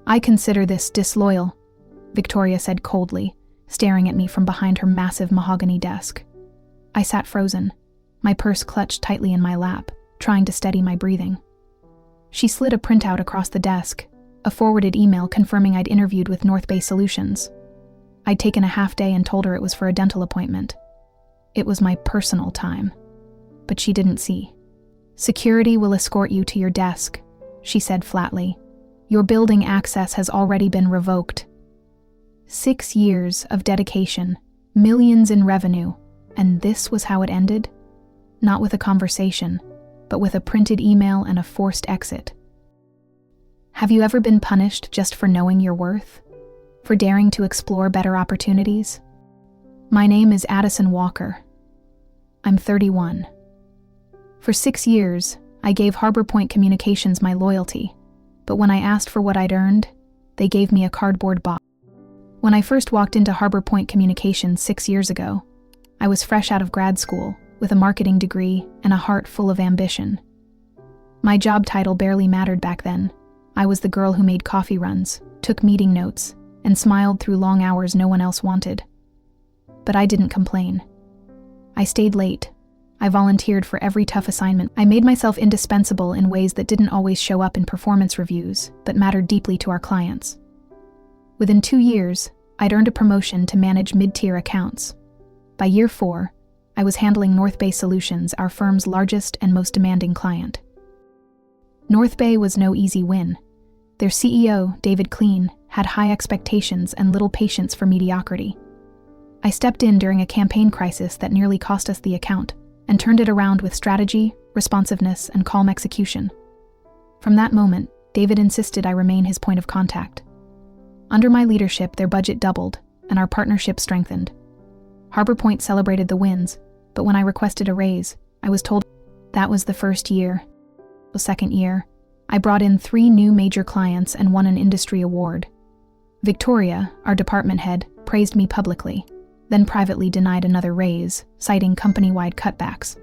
"I consider this disloyal," Victoria said coldly, staring at me from behind her massive mahogany desk. I sat frozen, my purse clutched tightly in my lap, trying to steady my breathing. She slid a printout across the desk, a forwarded email confirming I'd interviewed with North Bay Solutions. I'd taken a half day and told her it was for a dental appointment. It was my personal time. But she didn't see. "Security will escort you to your desk," she said flatly. "Your building access has already been revoked." 6 years of dedication, millions in revenue, and this was how it ended? Not with a conversation, but with a printed email and a forced exit. Have you ever been punished just for knowing your worth? For daring to explore better opportunities? My name is Addison Walker. I'm 31. For 6 years, I gave Harbor Point Communications my loyalty, but when I asked for what I'd earned, they gave me a cardboard box. When I first walked into Harbor Point Communications 6 years ago, I was fresh out of grad school, with a marketing degree and a heart full of ambition. My job title barely mattered back then. I was the girl who made coffee runs, took meeting notes, and smiled through long hours no one else wanted. But I didn't complain. I stayed late. I volunteered for every tough assignment. I made myself indispensable in ways that didn't always show up in performance reviews, but mattered deeply to our clients. Within 2 years, I'd earned a promotion to manage mid-tier accounts. By year 4, I was handling North Bay Solutions, our firm's largest and most demanding client. North Bay was no easy win. Their CEO, David Clean, had high expectations and little patience for mediocrity. I stepped in during a campaign crisis that nearly cost us the account, and turned it around with strategy, responsiveness, and calm execution. From that moment, David insisted I remain his point of contact. Under my leadership, their budget doubled, and our partnership strengthened. Harbor Point celebrated the wins, but when I requested a raise, I was told that was the first year. The second year, I brought in 3 new major clients and won an industry award. Victoria, our department head, praised me publicly, then privately denied another raise, citing company-wide cutbacks.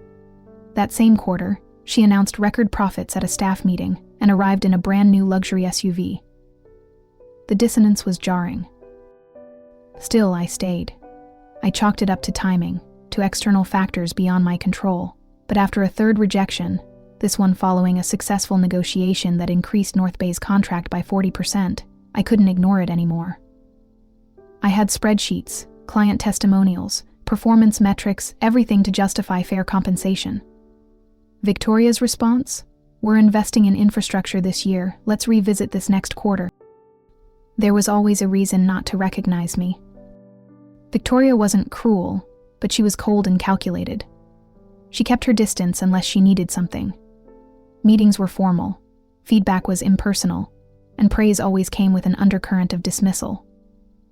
That same quarter, she announced record profits at a staff meeting and arrived in a brand new luxury SUV. The dissonance was jarring. Still, I stayed. I chalked it up to timing, to external factors beyond my control, but after a third rejection, this one following a successful negotiation that increased North Bay's contract by 40%, I couldn't ignore it anymore. I had spreadsheets, client testimonials, performance metrics, everything to justify fair compensation. Victoria's response? "We're investing in infrastructure this year, let's revisit this next quarter." There was always a reason not to recognize me. Victoria wasn't cruel, but she was cold and calculated. She kept her distance unless she needed something. Meetings were formal, feedback was impersonal, and praise always came with an undercurrent of dismissal.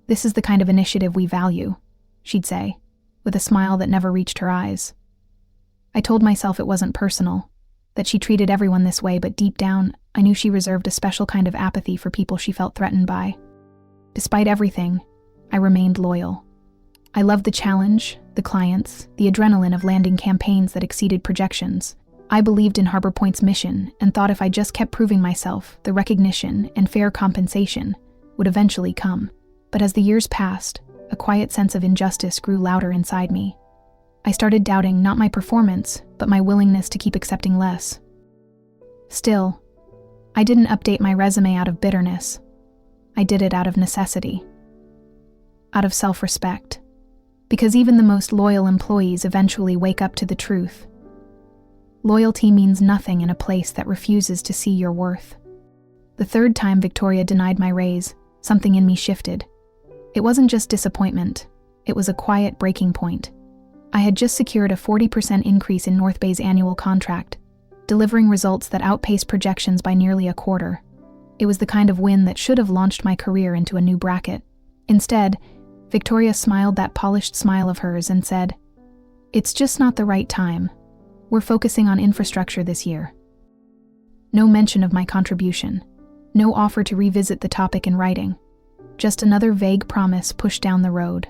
"This is the kind of initiative we value," she'd say, with a smile that never reached her eyes. I told myself it wasn't personal, that she treated everyone this way, but deep down, I knew she reserved a special kind of apathy for people she felt threatened by. Despite everything, I remained loyal. I loved the challenge, the clients, the adrenaline of landing campaigns that exceeded projections. I believed in Harbor Point's mission and thought if I just kept proving myself, the recognition and fair compensation would eventually come. But as the years passed, a quiet sense of injustice grew louder inside me. I started doubting not my performance, but my willingness to keep accepting less. Still, I didn't update my resume out of bitterness. I did it out of necessity. Out of self-respect. Because even the most loyal employees eventually wake up to the truth. Loyalty means nothing in a place that refuses to see your worth. The third time Victoria denied my raise, something in me shifted. It wasn't just disappointment, it was a quiet breaking point. I had just secured a 40% increase in North Bay's annual contract, delivering results that outpaced projections by nearly a quarter. It was the kind of win that should have launched my career into a new bracket. Instead, Victoria smiled that polished smile of hers and said, "It's just not the right time. We're focusing on infrastructure this year." No mention of my contribution. No offer to revisit the topic in writing. Just another vague promise pushed down the road.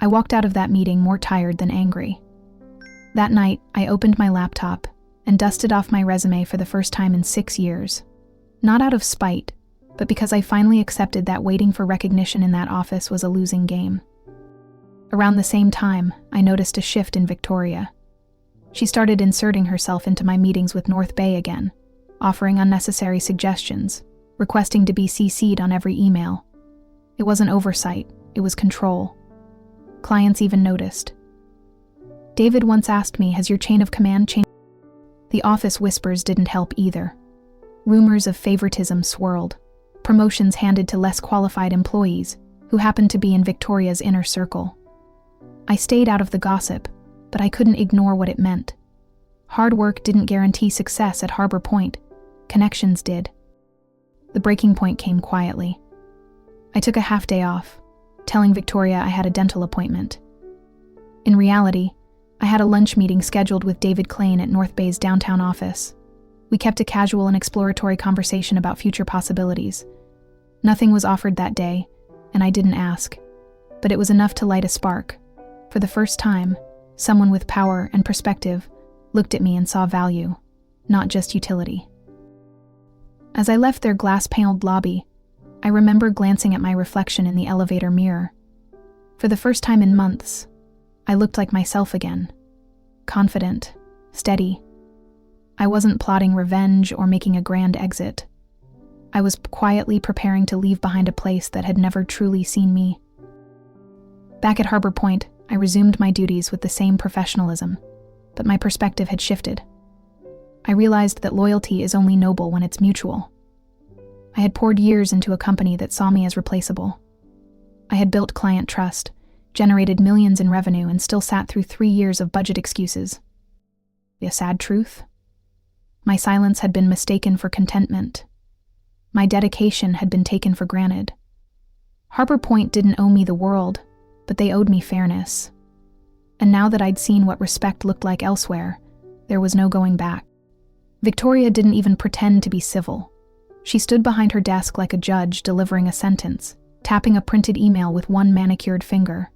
I walked out of that meeting more tired than angry. That night, I opened my laptop and dusted off my resume for the first time in 6 years. Not out of spite, but because I finally accepted that waiting for recognition in that office was a losing game. Around the same time, I noticed a shift in Victoria. She started inserting herself into my meetings with North Bay again, offering unnecessary suggestions, requesting to be CC'd on every email. It wasn't oversight, it was control. Clients even noticed. David once asked me, "Has your chain of command changed?" The office whispers didn't help either. Rumors of favoritism swirled, promotions handed to less qualified employees who happened to be in Victoria's inner circle. I stayed out of the gossip, but I couldn't ignore what it meant. Hard work didn't guarantee success at Harbor Point. Connections did. The breaking point came quietly. I took a half day off, telling Victoria I had a dental appointment. In reality, I had a lunch meeting scheduled with David Klain at North Bay's downtown office. We kept a casual and exploratory conversation about future possibilities. Nothing was offered that day, and I didn't ask, but it was enough to light a spark. For the first time, someone with power and perspective looked at me and saw value, not just utility. As I left their glass-paneled lobby, I remember glancing at my reflection in the elevator mirror. For the first time in months, I looked like myself again. Confident, steady. I wasn't plotting revenge or making a grand exit. I was quietly preparing to leave behind a place that had never truly seen me. Back at Harbor Point, I resumed my duties with the same professionalism, but my perspective had shifted. I realized that loyalty is only noble when it's mutual. I had poured years into a company that saw me as replaceable. I had built client trust, generated millions in revenue, and still sat through 3 years of budget excuses. A sad truth? My silence had been mistaken for contentment. My dedication had been taken for granted. Harbor Point didn't owe me the world, but they owed me fairness. And now that I'd seen what respect looked like elsewhere, there was no going back. Victoria didn't even pretend to be civil. She stood behind her desk like a judge delivering a sentence, tapping a printed email with one manicured finger.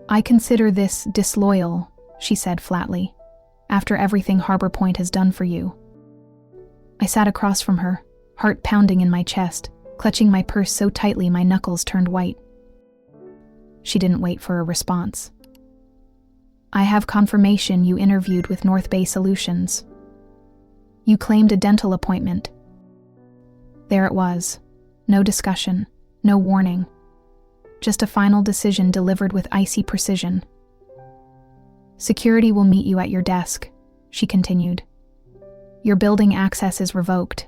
"I consider this disloyal," she said flatly, "after everything Harbor Point has done for you." I sat across from her, heart pounding in my chest, clutching my purse so tightly my knuckles turned white. She didn't wait for a response. "I have confirmation you interviewed with North Bay Solutions. You claimed a dental appointment." There it was. No discussion, no warning. Just a final decision delivered with icy precision. "Security will meet you at your desk," she continued. "Your building access is revoked.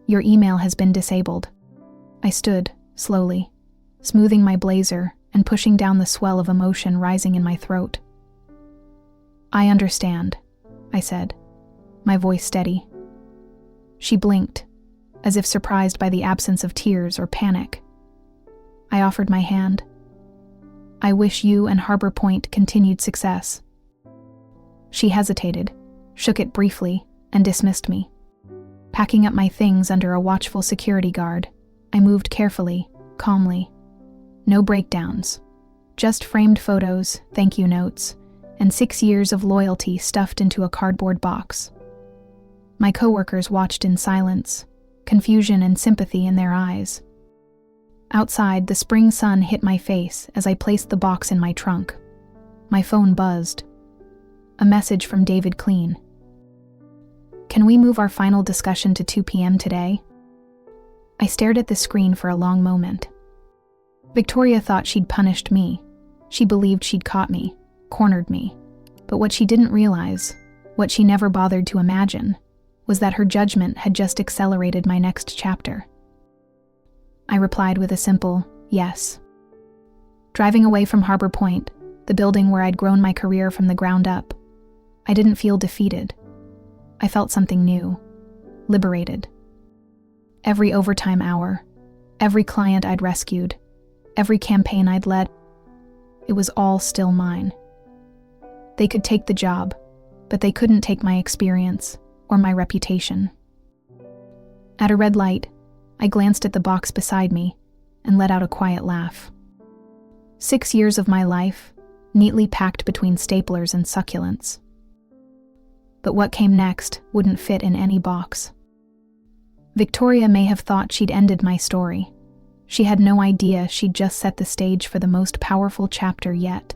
Your email has been disabled." I stood, slowly, smoothing my blazer and pushing down the swell of emotion rising in my throat. "I understand," I said, my voice steady. She blinked, as if surprised by the absence of tears or panic. I offered my hand. "I wish you and Harbor Point continued success." She hesitated, shook it briefly, and dismissed me. Packing up my things under a watchful security guard, I moved carefully, calmly. No breakdowns. Just framed photos, thank you notes, and 6 years of loyalty stuffed into a cardboard box. My coworkers watched in silence, confusion and sympathy in their eyes. Outside, the spring sun hit my face as I placed the box in my trunk. My phone buzzed. A message from David Klain. "Can we move our final discussion to 2 p.m. today?" I stared at the screen for a long moment. Victoria thought she'd punished me. She believed she'd caught me, cornered me. But what she didn't realize, what she never bothered to imagine, was that her judgment had just accelerated my next chapter. I replied with a simple yes. Driving away from Harbor Point, the building where I'd grown my career from the ground up, I didn't feel defeated. I felt something new, liberated. Every overtime hour, every client I'd rescued, every campaign I'd led, it was all still mine. They could take the job, but they couldn't take my experience or my reputation. At a red light, I glanced at the box beside me and let out a quiet laugh. 6 years of my life, neatly packed between staplers and succulents. But what came next wouldn't fit in any box. Victoria may have thought she'd ended my story. She had no idea she'd just set the stage for the most powerful chapter yet.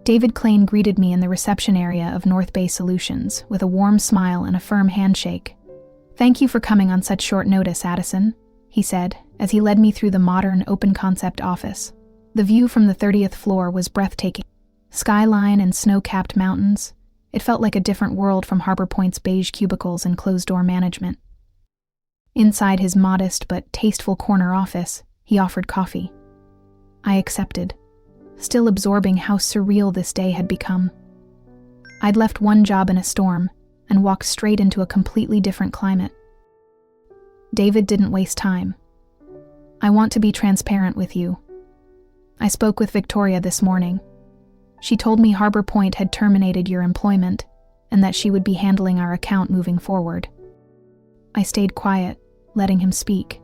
David Klain greeted me in the reception area of North Bay Solutions with a warm smile and a firm handshake. "Thank you for coming on such short notice, Addison," he said, as he led me through the modern, open-concept office. The view from the 30th floor was breathtaking. Skyline and snow-capped mountains. It felt like a different world from Harbor Point's beige cubicles and closed-door management. Inside his modest but tasteful corner office, he offered coffee. I accepted, still absorbing how surreal this day had become. I'd left one job in a storm and walked straight into a completely different climate. David didn't waste time. "I want to be transparent with you. I spoke with Victoria this morning. She told me Harbor Point had terminated your employment and that she would be handling our account moving forward." I stayed quiet, letting him speak.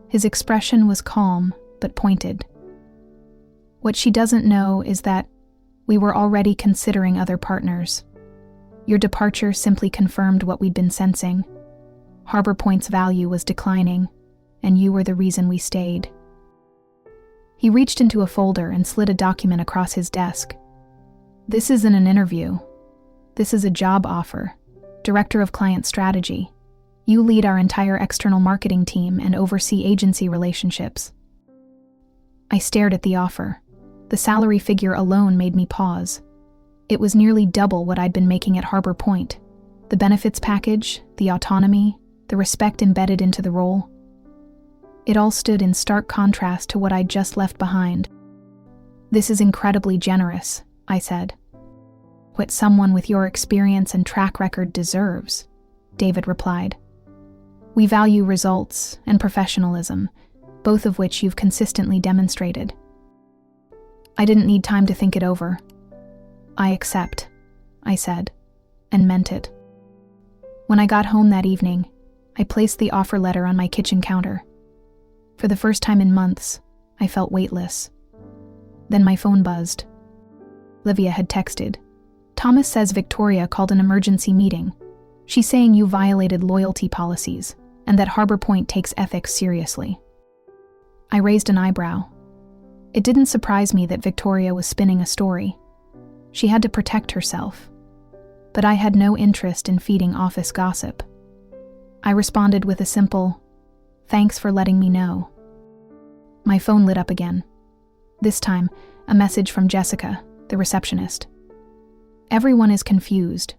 His expression was calm but pointed. "What she doesn't know is that we were already considering other partners. Your departure simply confirmed what we'd been sensing. Harbor Point's value was declining, and you were the reason we stayed." He reached into a folder and slid a document across his desk. "This isn't an interview. This is a job offer. Director of Client Strategy. You lead our entire external marketing team and oversee agency relationships." I stared at the offer. The salary figure alone made me pause. It was nearly double what I'd been making at Harbor Point. The benefits package, the autonomy, the respect embedded into the role. It all stood in stark contrast to what I'd just left behind. "This is incredibly generous," I said. "What someone with your experience and track record deserves," David replied. "We value results and professionalism, both of which you've consistently demonstrated." I didn't need time to think it over. "I accept," I said, and meant it. When I got home that evening, I placed the offer letter on my kitchen counter. For the first time in months, I felt weightless. Then my phone buzzed. Livia had texted. "Thomas says Victoria called an emergency meeting. She's saying you violated loyalty policies and that Harbor Point takes ethics seriously." I raised an eyebrow. It didn't surprise me that Victoria was spinning a story. She had to protect herself. But I had no interest in feeding office gossip. I responded with a simple, "Thanks for letting me know." My phone lit up again. This time, a message from Jessica, the receptionist. "Everyone is confused.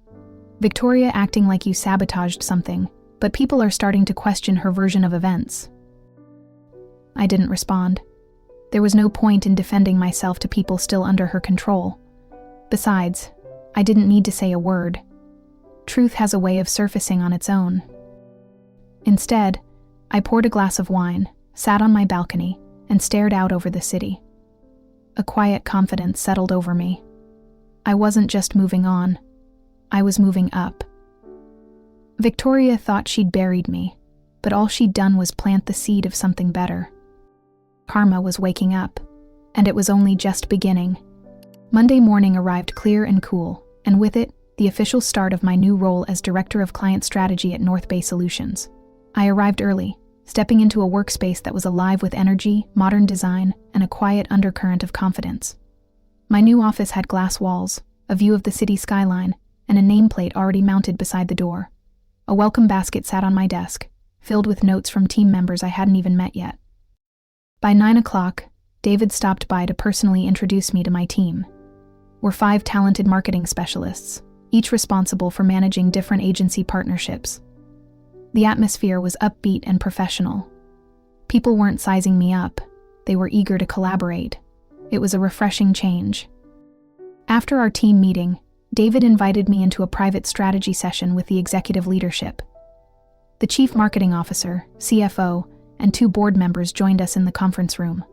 Victoria acting like you sabotaged something, but people are starting to question her version of events." I didn't respond. There was no point in defending myself to people still under her control. Besides, I didn't need to say a word. Truth has a way of surfacing on its own. Instead, I poured a glass of wine, sat on my balcony, and stared out over the city. A quiet confidence settled over me. I wasn't just moving on. I was moving up. Victoria thought she'd buried me, but all she'd done was plant the seed of something better. Karma was waking up, and it was only just beginning. Monday morning arrived clear and cool, and with it, the official start of my new role as Director of Client Strategy at North Bay Solutions. I arrived early, stepping into a workspace that was alive with energy, modern design, and a quiet undercurrent of confidence. My new office had glass walls, a view of the city skyline, and a nameplate already mounted beside the door. A welcome basket sat on my desk, filled with notes from team members I hadn't even met yet. By 9 o'clock, David stopped by to personally introduce me to my team. We're 5 talented marketing specialists, each responsible for managing different agency partnerships. The atmosphere was upbeat and professional. People weren't sizing me up, they were eager to collaborate. It was a refreshing change. After our team meeting, David invited me into a private strategy session with the executive leadership. The chief marketing officer, CFO, and 2 board members joined us in the conference room.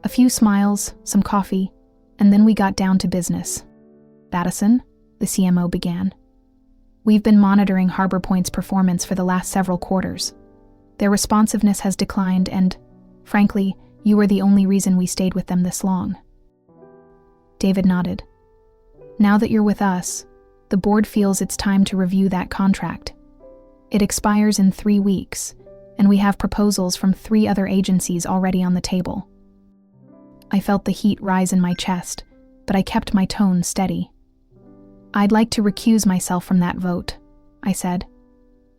A few smiles, some coffee, and then we got down to business. "Addison," the CMO began. "We've been monitoring Harbor Point's performance for the last several quarters. Their responsiveness has declined and, frankly, you were the only reason we stayed with them this long." David nodded. "Now that you're with us, the board feels it's time to review that contract. It expires in 3 weeks, and we have proposals from 3 other agencies already on the table. I felt the heat rise in my chest, but I kept my tone steady. I'd like to recuse myself from that vote, I said.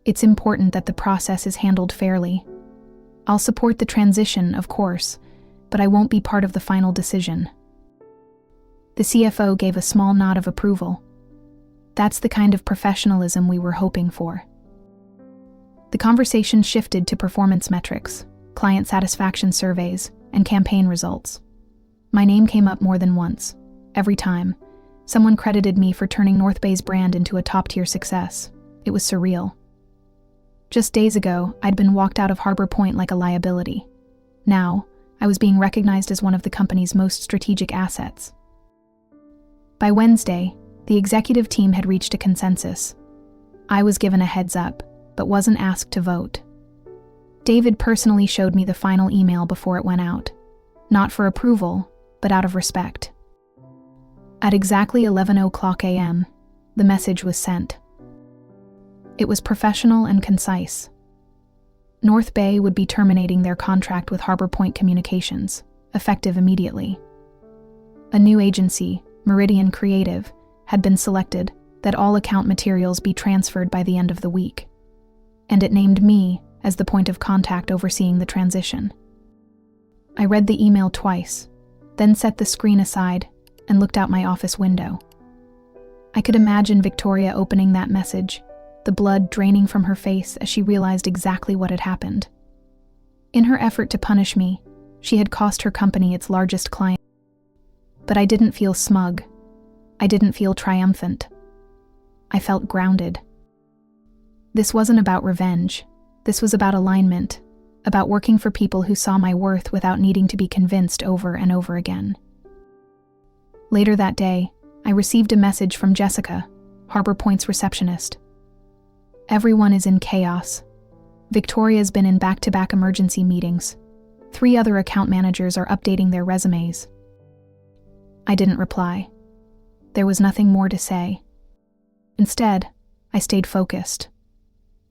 It's important that the process is handled fairly. I'll support the transition, of course, but I won't be part of the final decision. The CFO gave a small nod of approval. That's the kind of professionalism we were hoping for. The conversation shifted to performance metrics, client satisfaction surveys, and campaign results. My name came up more than once. Every time, someone credited me for turning North Bay's brand into a top-tier success. It was surreal. Just days ago, I'd been walked out of Harbor Point like a liability. Now, I was being recognized as one of the company's most strategic assets. By Wednesday, the executive team had reached a consensus. I was given a heads up, but wasn't asked to vote. David personally showed me the final email before it went out. Not for approval, but out of respect. At exactly 11:00 a.m., the message was sent. It was professional and concise. North Bay would be terminating their contract with Harbor Point Communications, effective immediately. A new agency, Meridian Creative, had been selected, that all account materials be transferred by the end of the week. And it named me as the point of contact overseeing the transition. I read the email twice, then set the screen aside and looked out my office window. I could imagine Victoria opening that message, the blood draining from her face as she realized exactly what had happened. In her effort to punish me, she had cost her company its largest client. But I didn't feel smug. I didn't feel triumphant. I felt grounded. This wasn't about revenge. This was about alignment, about working for people who saw my worth without needing to be convinced over and over again. Later that day, I received a message from Jessica, Harbor Point's receptionist. Everyone is in chaos. Victoria's been in back-to-back emergency meetings. 3 other account managers are updating their resumes. I didn't reply. There was nothing more to say. Instead, I stayed focused.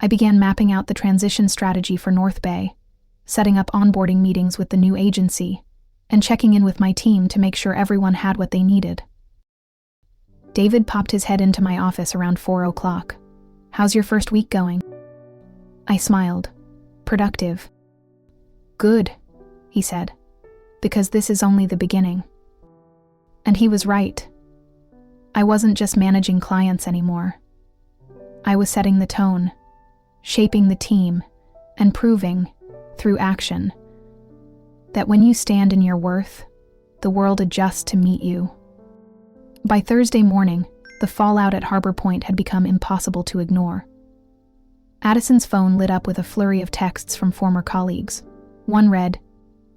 I began mapping out the transition strategy for North Bay, setting up onboarding meetings with the new agency, and checking in with my team to make sure everyone had what they needed. David popped his head into my office around 4:00. "How's your first week going?" I smiled. "Productive." "Good," he said, "because this is only the beginning." And he was right. I wasn't just managing clients anymore. I was setting the tone, shaping the team, and proving, through action, that when you stand in your worth, the world adjusts to meet you. By Thursday morning, the fallout at Harbor Point had become impossible to ignore. Addison's phone lit up with a flurry of texts from former colleagues. One read,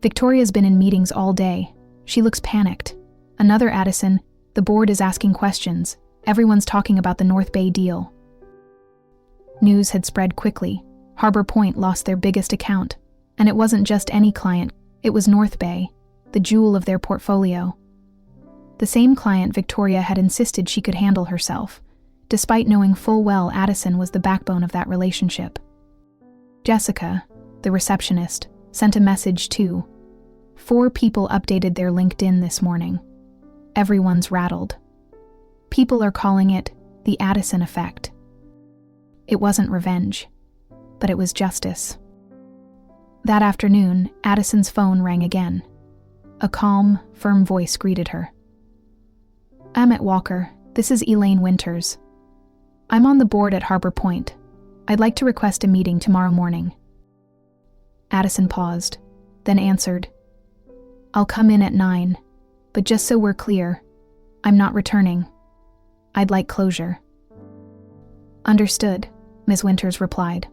"Victoria's been in meetings all day. She looks panicked." Another, "Addison, the board is asking questions. Everyone's talking about the North Bay deal." News had spread quickly. Harbor Point lost their biggest account, and it wasn't just any client, it was North Bay, the jewel of their portfolio. The same client Victoria had insisted she could handle herself, despite knowing full well Addison was the backbone of that relationship. Jessica, the receptionist, sent a message too. 4 people updated their LinkedIn this morning. Everyone's rattled. People are calling it the Addison effect. It wasn't revenge, but it was justice. That afternoon, Addison's phone rang again. A calm, firm voice greeted her. "Emmett Walker, this is Elaine Winters. I'm on the board at Harbor Point. I'd like to request a meeting tomorrow morning." Addison paused, then answered, "I'll come in at 9, but just so we're clear, I'm not returning. I'd like closure." "Understood," Ms. Winters replied.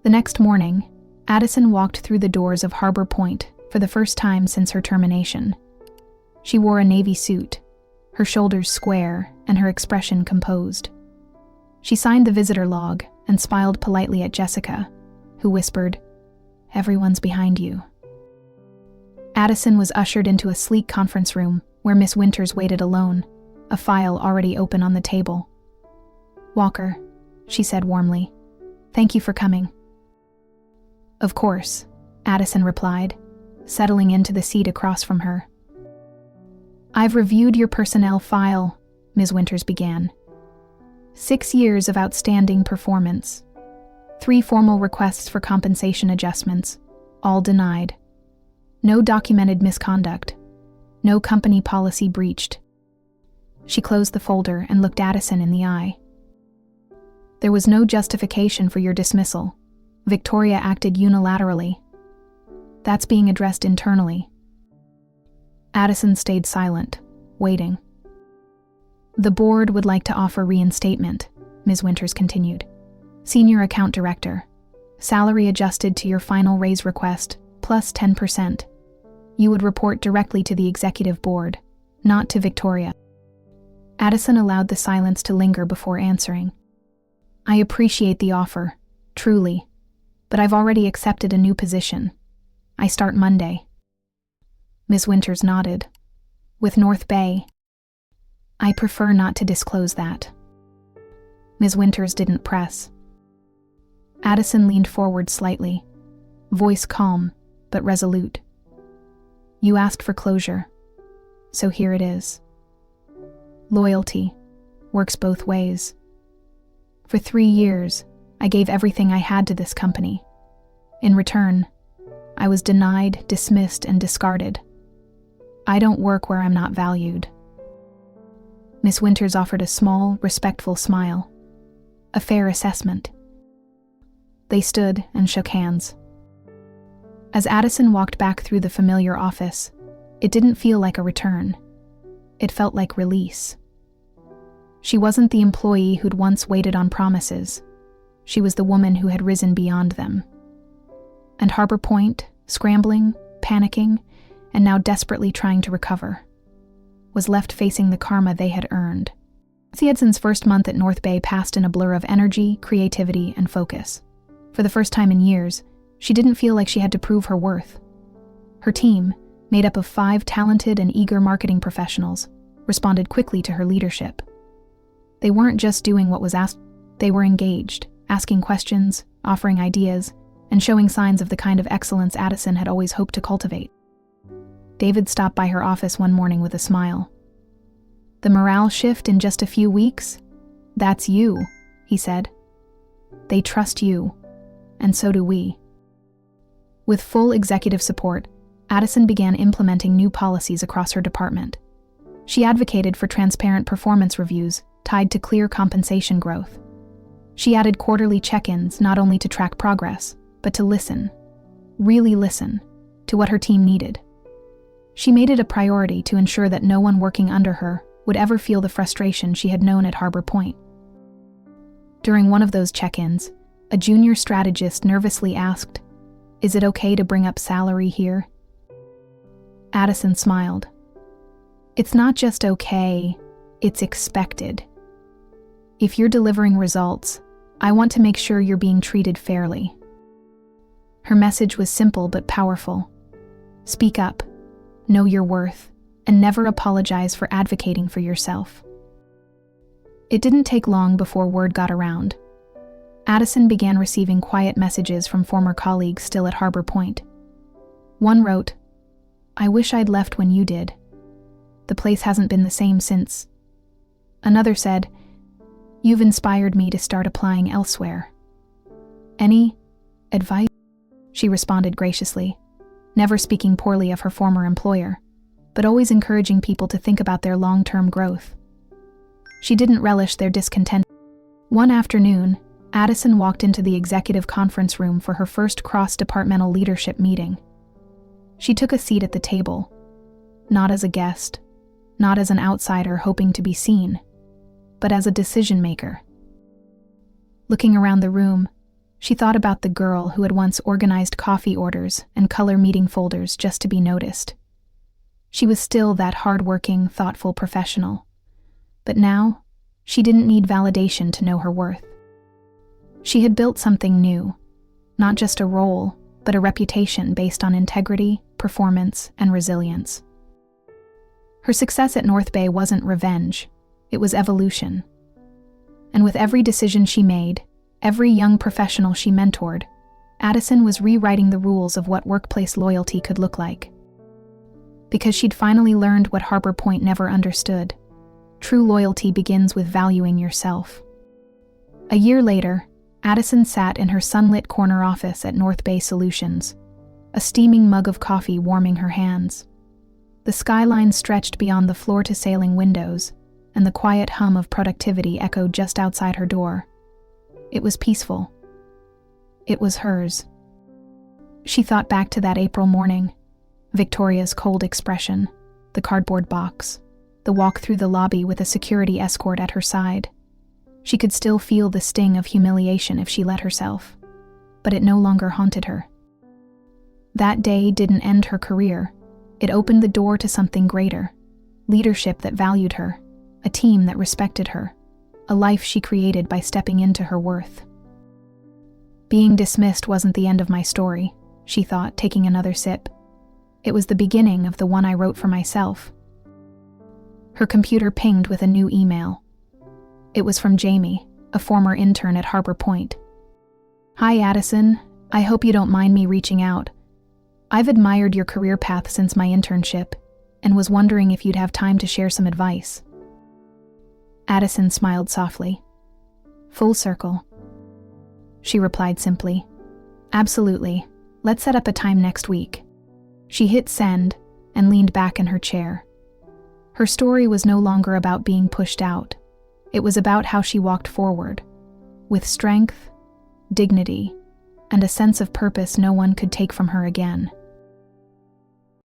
The next morning, Addison walked through the doors of Harbor Point for the first time since her termination. She wore a navy suit, her shoulders square and her expression composed. She signed the visitor log and smiled politely at Jessica, who whispered, "Everyone's behind you." Addison was ushered into a sleek conference room where Miss Winters waited alone, a file already open on the table. "Walker," she said warmly, Thank you for coming." "Of course," Addison replied, settling into the seat across from her. "I've reviewed your personnel file," Ms. Winters began. 6 years of outstanding performance. 3 formal requests for compensation adjustments, all denied. No documented misconduct. No company policy breached. She closed the folder and looked Addison in the eye. "There was no justification for your dismissal. Victoria acted unilaterally. That's being addressed internally." Addison stayed silent, waiting. "The board would like to offer reinstatement," Ms. Winters continued. "Senior account director. Salary adjusted to your final raise request, plus 10%. You would report directly to the executive board, not to Victoria." Addison allowed the silence to linger before answering. "I appreciate the offer, truly, but I've already accepted a new position. I start Monday." Ms. Winters nodded. "With North Bay." "I prefer not to disclose that." Ms. Winters didn't press. Addison leaned forward slightly, voice calm but resolute. "You asked for closure, so here it is. Loyalty works both ways. For 3 years, I gave everything I had to this company. In return, I was denied, dismissed, and discarded. I don't work where I'm not valued." Miss Winters offered a small, respectful smile. A fair assessment. They stood and shook hands. As Addison walked back through the familiar office, it didn't feel like a return. It felt like release. She wasn't the employee who'd once waited on promises. She was the woman who had risen beyond them. And Harbor Point, scrambling, panicking, and now desperately trying to recover, was left facing the karma they had earned. Addison's first month at North Bay passed in a blur of energy, creativity, and focus. For the first time in years, she didn't feel like she had to prove her worth. Her team, made up of 5 talented and eager marketing professionals, responded quickly to her leadership. They weren't just doing what was asked, they were engaged, asking questions, offering ideas, and showing signs of the kind of excellence Addison had always hoped to cultivate. David stopped by her office one morning with a smile. "The morale shift in just a few weeks? That's you," he said. "They trust you, and so do we." With full executive support, Addison began implementing new policies across her department. She advocated for transparent performance reviews tied to clear compensation growth. She added quarterly check-ins not only to track progress, but to listen, really listen, to what her team needed. She made it a priority to ensure that no one working under her would ever feel the frustration she had known at Harbor Point. During one of those check-ins, a junior strategist nervously asked, "Is it okay to bring up salary here?" Addison smiled. "It's not just okay, it's expected. If you're delivering results, I want to make sure you're being treated fairly." Her message was simple but powerful. Speak up, know your worth, and never apologize for advocating for yourself. It didn't take long before word got around. Addison began receiving quiet messages from former colleagues still at Harbor Point. One wrote, "I wish I'd left when you did. The place hasn't been the same since." Another said, "You've inspired me to start applying elsewhere. Any advice?" She responded graciously, never speaking poorly of her former employer, but always encouraging people to think about their long-term growth. She didn't relish their discontent. One afternoon, Addison walked into the executive conference room for her first cross-departmental leadership meeting. She took a seat at the table, not as a guest, not as an outsider hoping to be seen, but as a decision-maker. Looking around the room, she thought about the girl who had once organized coffee orders and color meeting folders just to be noticed. She was still that hard-working, thoughtful professional. But now, she didn't need validation to know her worth. She had built something new, not just a role, but a reputation based on integrity, performance, and resilience. Her success at North Bay wasn't revenge, it was evolution. And with every decision she made, Every young professional she mentored, Addison was rewriting the rules of what workplace loyalty could look like. Because she'd finally learned what Harbor Point never understood. True loyalty begins with valuing yourself. A year later, Addison sat in her sunlit corner office at North Bay Solutions, a steaming mug of coffee warming her hands. The skyline stretched beyond the floor-to-ceiling windows, and the quiet hum of productivity echoed just outside her door. It was peaceful. It was hers. She thought back to that April morning, Victoria's cold expression, the cardboard box, the walk through the lobby with a security escort at her side. She could still feel the sting of humiliation if she let herself, but it no longer haunted her. That day didn't end her career. It opened the door to something greater, leadership that valued her, a team that respected her, a life she created by stepping into her worth. Being dismissed wasn't the end of my story, she thought, taking another sip. It was the beginning of the one I wrote for myself. Her computer pinged with a new email. It was from Jamie, a former intern at Harbor Point. "Hi, Addison. I hope you don't mind me reaching out. I've admired your career path since my internship, and was wondering if you'd have time to share some advice." Addison smiled softly. "Full circle." She replied simply, "Absolutely. Let's set up a time next week." She hit send and leaned back in her chair. Her story was no longer about being pushed out. It was about how she walked forward, with strength, dignity, and a sense of purpose no one could take from her again.